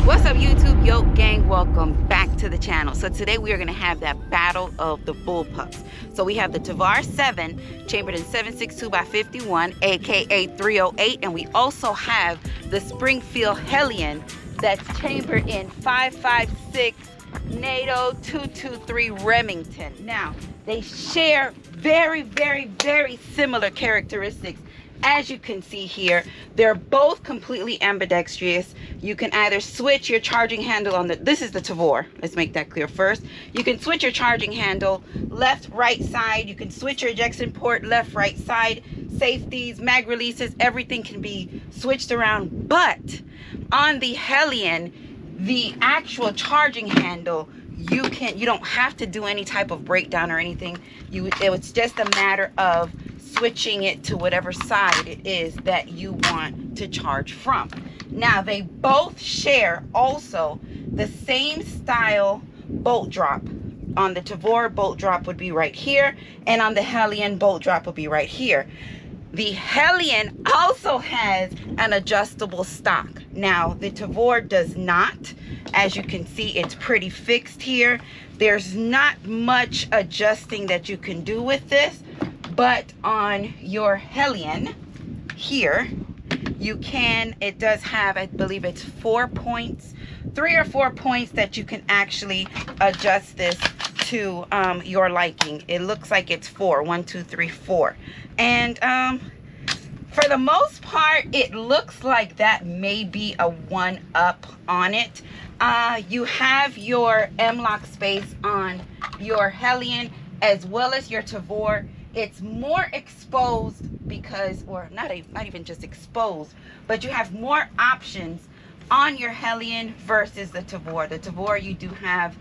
What's up, YouTube? Yo gang, welcome back to the channel. So today we are going to have that battle of the bullpups. So we have the Tavor 7 chambered in 7.62 by 51, aka 308, and we also have the Springfield Hellion that's chambered in 5.56 NATO 223 Remington. Now they share very similar characteristics. As you can see here, they're both completely ambidextrous. You can either switch your charging handle on this is the Tavor. Let's make that clear first. You can switch your charging handle left, right side. You can switch your ejection port left, right side. Safeties, mag releases, everything can be switched around. But on the Hellion, the actual charging handle, you don't have to do any type of breakdown or anything. It's just a matter of switching it to whatever side it is that you want to charge from. Now they both share also the same style bolt drop. On the Tavor, bolt drop would be right here, and on the Hellion, bolt drop would be right here. The Hellion also has an adjustable stock. Now the Tavor does not. As you can see, it's pretty fixed here. There's not much adjusting that you can do with this. But on your Hellion here, you can, it does have, I believe it's 4 points, 3 or 4 points that you can actually adjust this to your liking. It looks like it's 4, 1, 2, 3, 4. And for the most part, it looks like that may be a 1-up on it. You have your M-lock space on your Hellion as well as your Tavor. It's more exposed because, or not even just exposed, but you have more options on your Hellion versus the Tavor. The Tavor, you do have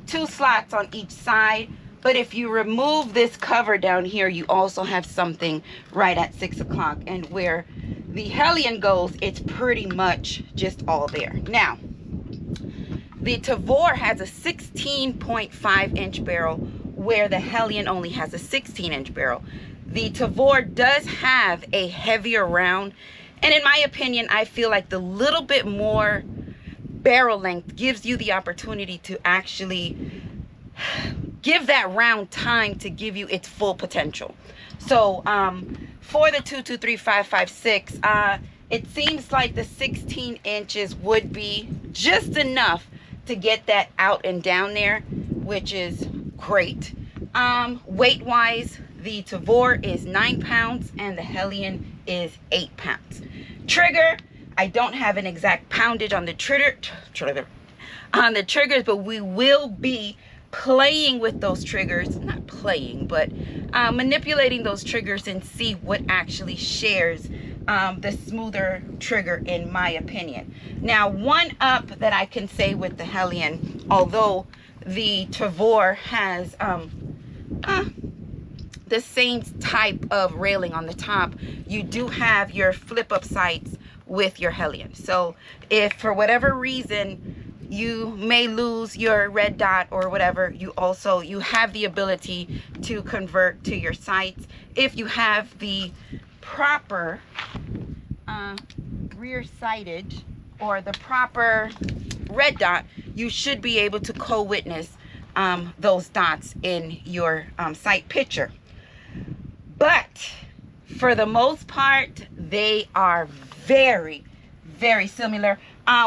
2 slots on each side, but if you remove this cover down here, you also have something right at 6 o'clock. And where the Hellion goes, it's pretty much just all there. Now, the Tavor has a 16.5-inch barrel, where the Hellion only has a 16-inch barrel. The Tavor does have a heavier round, and in my opinion, I feel like the little bit more barrel length gives you the opportunity to actually give that round time to give you its full potential. So for the 223-5.56, it seems like the 16 inches would be just enough to get that out and down there, which is great. Weight wise, the Tavor is 9 pounds and the Hellion is 8 pounds. Trigger, I don't have an exact poundage on the triggers, but we will be playing with those triggers, not playing, but manipulating those triggers and see what actually shares the smoother trigger, in my opinion. Now, 1-up that I can say with the Hellion, although the Tavor has the same type of railing on the top, you do have your flip-up sights with your Hellion. So if for whatever reason you may lose your red dot or whatever, you have the ability to convert to your sights. If you have the proper rear sighted or the proper red dot, you should be able to co-witness those dots in your sight picture. But for the most part, they are very similar.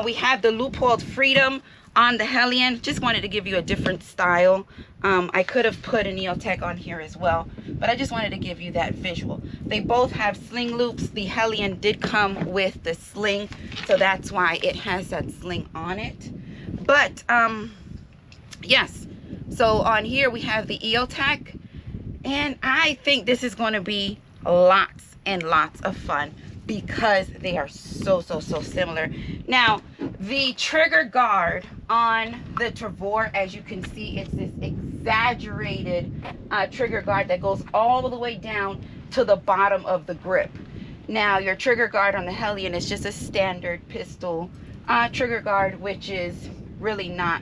We have the loopholed freedom on the Hellion. Just wanted to give you a different style. I could have put an Neotech on here as well, but I just wanted to give you that visual. They both have sling loops. The Hellion did come with the sling, so that's why it has that sling on it. But yes, so on here we have the EOTech, and I think this is going to be lots and lots of fun because they are so similar. Now, the trigger guard on the Tavor, as you can see, it's this exaggerated trigger guard that goes all the way down to the bottom of the grip. Now, your trigger guard on the Hellion is just a standard pistol trigger guard, which is really not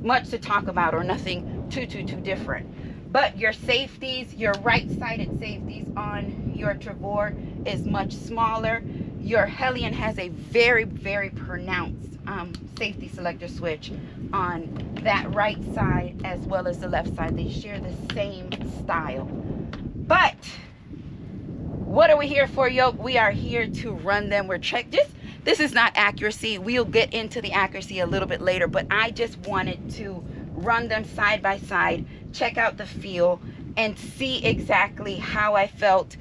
much to talk about or nothing too different. But your safeties, your right-sided safeties on your Tavor is much smaller. your Hellion has a very, very pronounced safety selector switch on that right side as well as the left side. They share the same style. But what are we here for, Yoke? We are here to run them. We're this is not accuracy. We'll get into the accuracy a little bit later, but I just wanted to run them side by side, check out the feel, and see exactly how I felt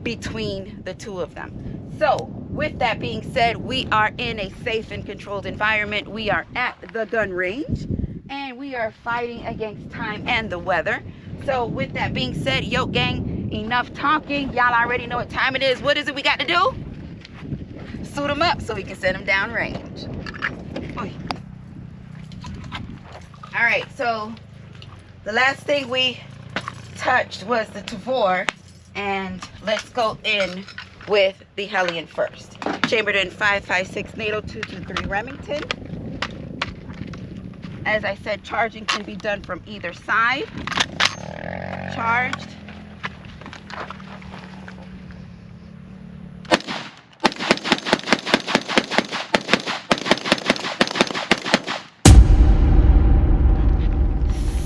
between the two of them. So with that being said, we are in a safe and controlled environment. We are at the gun range and we are fighting against time and the weather. So with that being said, Yoke Gang, enough talking. Y'all already know what time it is. What is it we got to do? Suit them up so we can send them down range. Oy. All right, so the last thing we touched was the Tavor, and let's go in with the Hellion first. Chambered in 5.56 NATO 223 Remington. As I said, charging can be done from either side. Charged.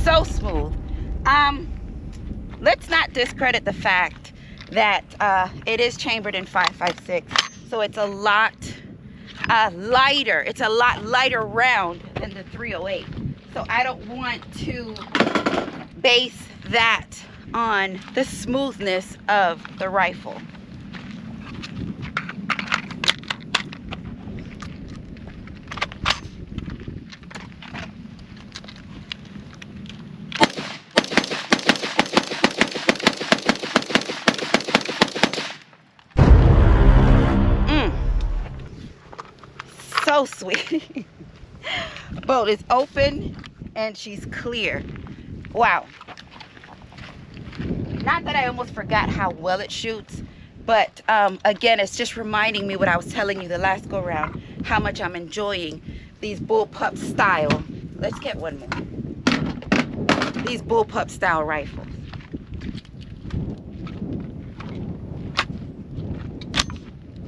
So smooth. Let's not discredit the fact that it is chambered in 5.56, so it's a lot lighter. It's a lot lighter round than the 308. So I don't want to base that on the smoothness of the rifle. So sweet. Bolt is open and she's clear. Wow. Not that I almost forgot how well it shoots, but again, it's just reminding me what I was telling you the last go round, how much I'm enjoying these Bullpup style. Let's get one more. These Bullpup style rifles.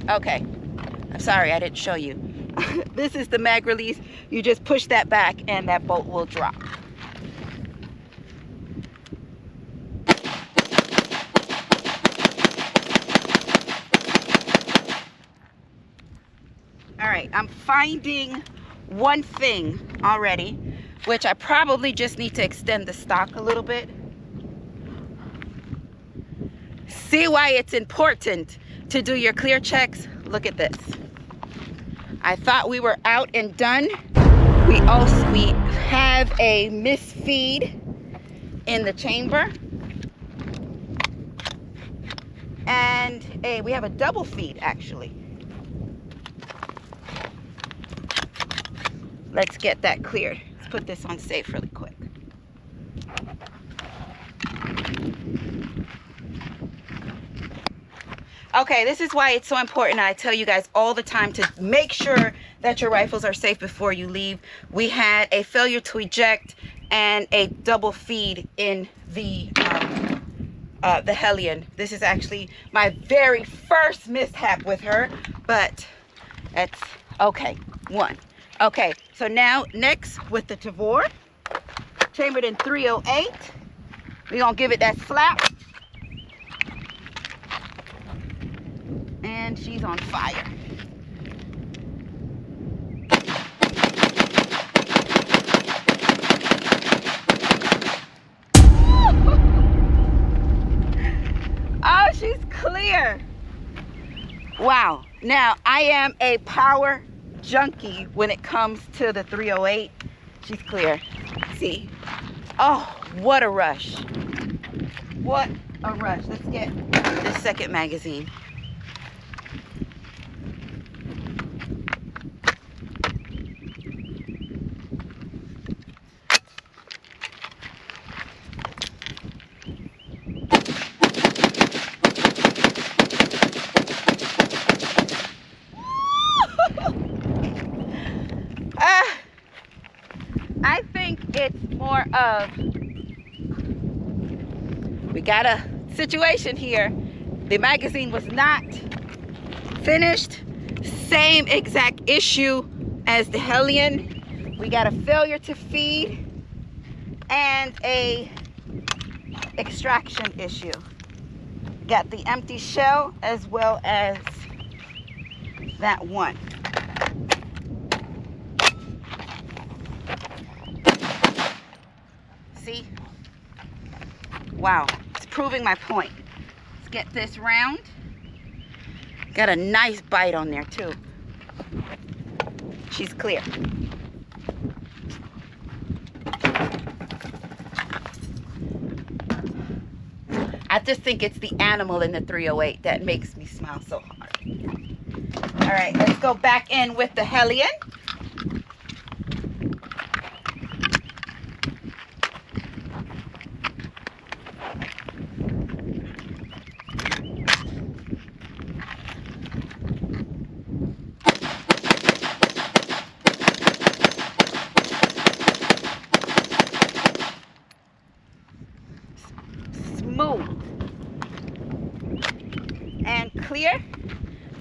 Okay, I'm sorry I didn't show you. This is the mag release. You just push that back and that bolt will drop. All right, I'm finding one thing already, which I probably just need to extend the stock a little bit. See why it's important to do your clear checks? Look at this. I thought we were out and done. We have a misfeed in the chamber. And we have a double feed actually. Let's get that cleared. Let's put this on safe really quick. Okay, this is why it's so important. I tell you guys all the time to make sure that your rifles are safe before you leave. We had a failure to eject and a double feed in the Hellion. This is actually my very first mishap with her, but that's okay. One. Okay, so now next with the Tavor, chambered in 308. We're gonna give it that slap. And she's on fire. Oh, she's clear. Wow. Now, I am a power junkie when it comes to the 308. She's clear. See? Oh, what a rush. What a rush. Let's get the second magazine. I think it's more of, we got a situation here. The magazine was not finished. Same exact issue as the Hellion. We got a failure to feed and a extraction issue. Got the empty shell as well as that one. See? Wow, it's proving my point. Let's get this round. Got a nice bite on there too. She's clear. I just think it's the animal in the 308 that makes me smile so hard. All right, let's go back in with the Hellion. Smooth and clear.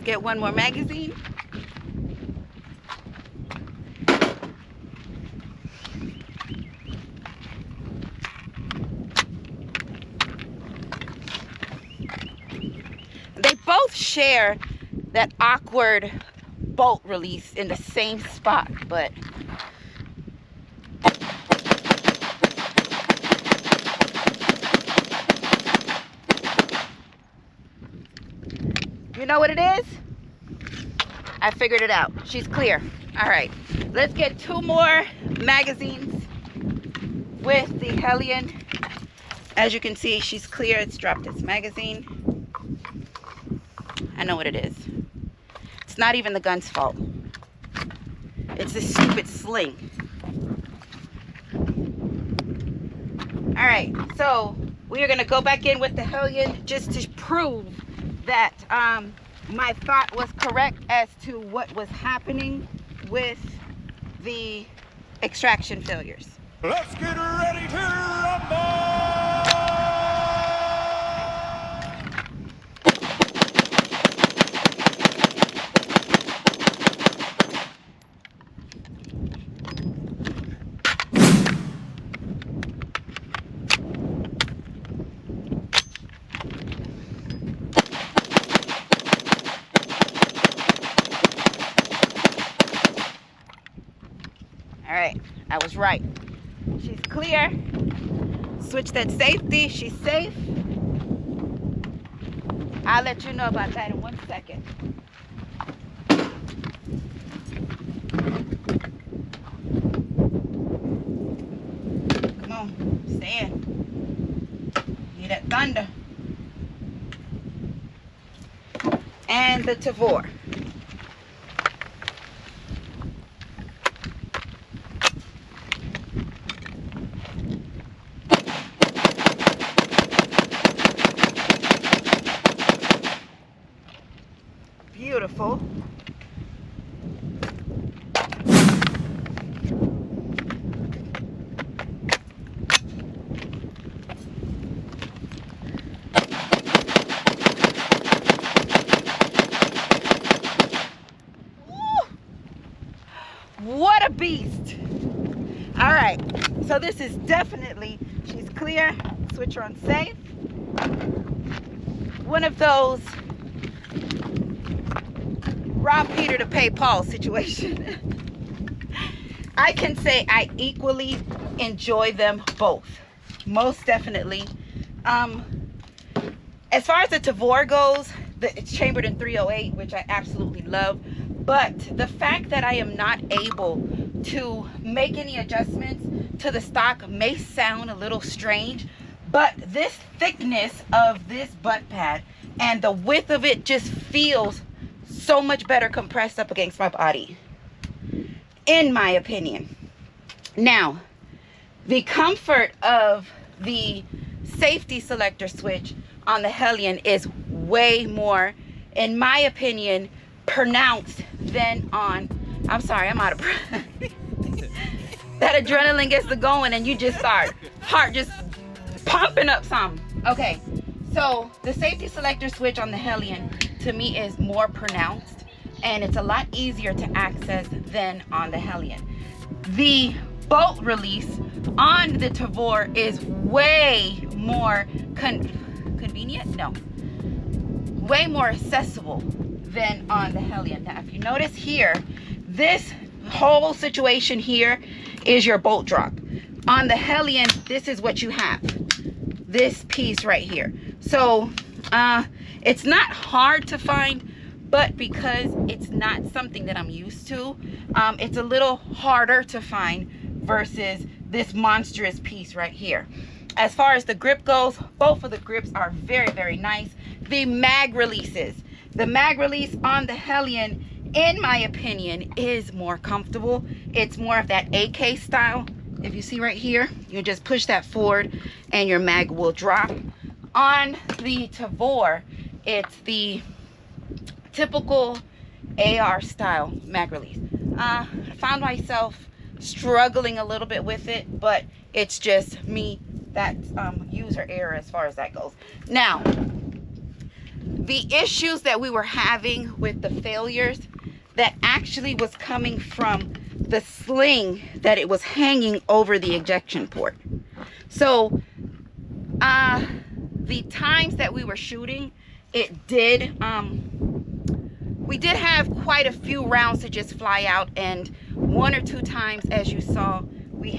Get one more magazine. They both share that awkward bolt release in the same spot, but you know what it is? I figured it out. She's clear. All right, let's get 2 more magazines with the Hellion. As you can see, she's clear. It's dropped its magazine. I know what it is. It's not even the gun's fault. It's this stupid sling. All right, so we are gonna go back in with the Hellion just to prove that my thought was correct as to what was happening with the extraction failures. Let's get ready to rumble! All right, I was right. She's clear. Switch that safety. She's safe. I'll let you know about that in 1 second. Come on, stay in. Hear that thunder. And the Tavor. Beautiful. What a beast. All right, so this is definitely, she's clear. Switch her on safe. One of those rob Peter to pay Paul situation. I can say I equally enjoy them both. Most definitely. As far as the Tavor goes, it's chambered in 308, which I absolutely love. But the fact that I am not able to make any adjustments to the stock may sound a little strange, but this thickness of this butt pad and the width of it just feels so much better compressed up against my body, in my opinion. Now, the comfort of the safety selector switch on the Hellion is way more, in my opinion, pronounced than on, I'm sorry, I'm out of breath. That adrenaline gets to going and you just start, heart just pumping up some. Okay, so the safety selector switch on the Hellion, to to me is more pronounced, and it's a lot easier to access than on the Hellion. The bolt release on the Tavor is way more convenient? No. Way more accessible than on the Hellion. Now, if you notice here, this whole situation here is your bolt drop. On the Hellion, this is what you have. This piece right here. So, it's not hard to find, but because it's not something that I'm used to, it's a little harder to find versus this monstrous piece right here. As far as the grip goes, both of the grips are very, very nice. The mag releases. The mag release on the Hellion, in my opinion, is more comfortable. It's more of that AK style. If you see right here, you just push that forward and your mag will drop. On the Tavor, it's the typical AR style mag release. I found myself struggling a little bit with it, but it's just me. That's user error as far as that goes. Now, the issues that we were having with the failures, that actually was coming from the sling that it was hanging over the ejection port. So the times that we were shooting, it did we did have quite a few rounds to just fly out, and one or two times, as you saw, we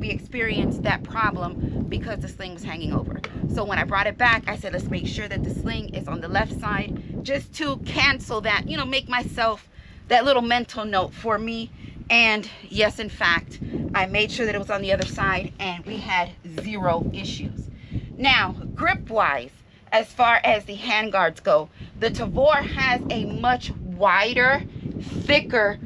experienced that problem because the sling was hanging over. So when I brought it back, I said, let's make sure that the sling is on the left side, just to cancel that, you know, make myself that little mental note for me. And yes, in fact, I made sure that it was on the other side, and we had zero issues. Now, grip wise, as far as the handguards go, the Tavor has a much wider, thicker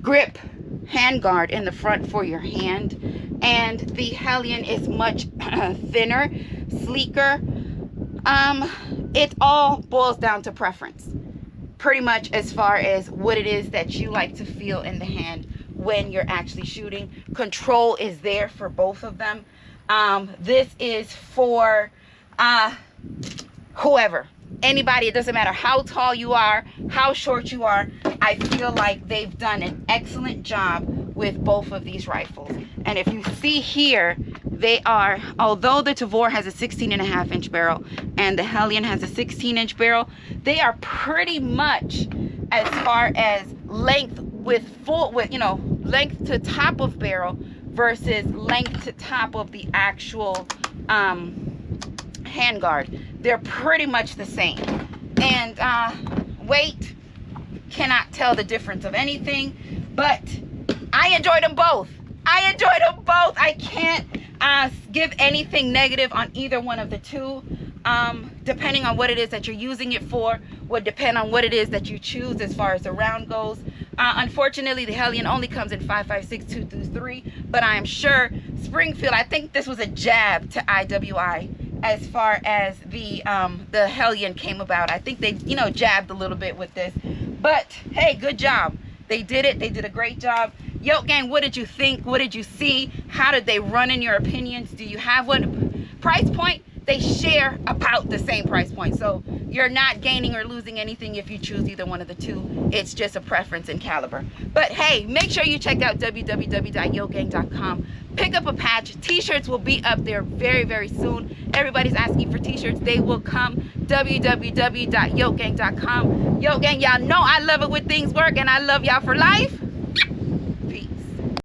grip handguard in the front for your hand, and the Hellion is much thinner, sleeker. It all boils down to preference, pretty much, as far as what it is that you like to feel in the hand when you're actually shooting. Control is there for both of them. This is for whoever, anybody. It doesn't matter how tall you are, how short you are. I feel like they've done an excellent job with both of these rifles. And if you see here, they are, although the Tavor has a 16.5-inch barrel and the Hellion has a 16-inch barrel, they are pretty much, as far as length with length to top of barrel versus length to top of the actual handguard, they're pretty much the same. And weight, cannot tell the difference of anything, but I enjoyed them both. I can't give anything negative on either one of the two. Depending on what it is that you're using it for would depend on what it is that you choose as far as the round goes. Unfortunately, the Hellion only comes in 5.56, 2 through 3, but I am sure Springfield, I think this was a jab to IWI as far as the Hellion came about. I think they, jabbed a little bit with this, but hey, good job. They did it. They did a great job. Yoke Gang, what did you think? What did you see? How did they run in your opinions? Do you have one? Price point, they share about the same price point. So you're not gaining or losing anything if you choose either one of the two. It's just a preference in caliber. But hey, make sure you check out www.yokegang.com. Pick up a patch. T-shirts will be up there very, very soon. Everybody's asking for t-shirts. They will come. www.yokegang.com. Yoke Gang, y'all know I love it when things work, and I love y'all for life.